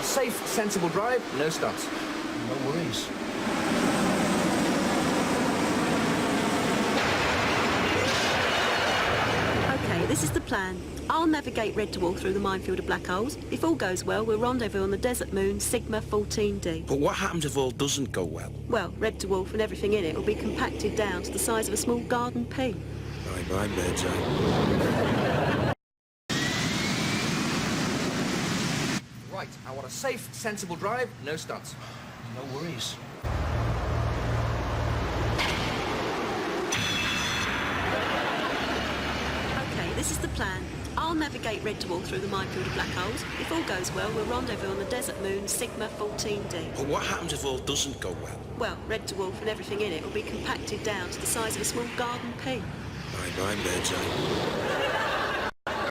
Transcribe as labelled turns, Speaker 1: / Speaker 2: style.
Speaker 1: safe, sensible drive, no stunts.
Speaker 2: No worries.
Speaker 3: Okay, this is the plan. I'll navigate Red Dwarf through the minefield of black holes. If all goes well, we'll rendezvous on the desert moon Sigma 14D.
Speaker 4: But what happens if all doesn't go well?
Speaker 3: Well, Red Dwarf and everything in it will be compacted down to the size of a small garden pea.
Speaker 4: Bye-bye, birdseye.
Speaker 1: Right, I want a safe, sensible drive, no stunts.
Speaker 2: No worries.
Speaker 3: Okay, this is the plan. I'll navigate Red Dwarf through the minefield of black holes. If all goes well, we'll rendezvous on the desert moon Sigma 14D.
Speaker 4: But what happens if all doesn't go well?
Speaker 3: Well, Red Dwarf and everything in it will be compacted down to the size of a small garden pea.
Speaker 4: Bye-bye, birdseye.